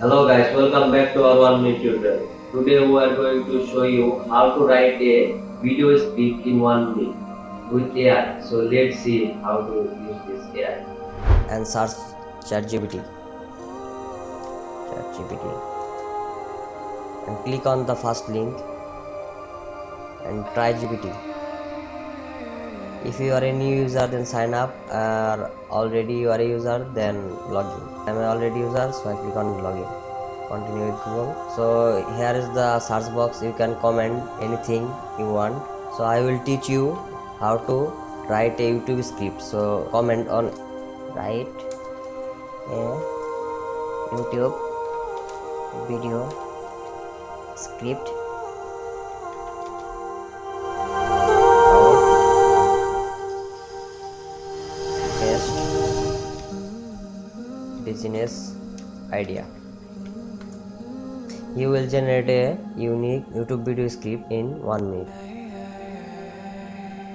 Hello guys, welcome back to our 1 minute tutorial. Today we are going to show you how to write a video script in 1 minute with AI. So let's see how to use this AI. And search ChatGPT. ChatGPT and click on the first link and try GPT. If you are a new user, then sign up. Or already you are a user, then login. I'm already user, so I click on login. Continue with Google. So here is the search box. You can comment anything you want. So I will teach you how to write a YouTube script. So comment on write a YouTube video script best business idea. You will generate a unique YouTube video script in 1 minute.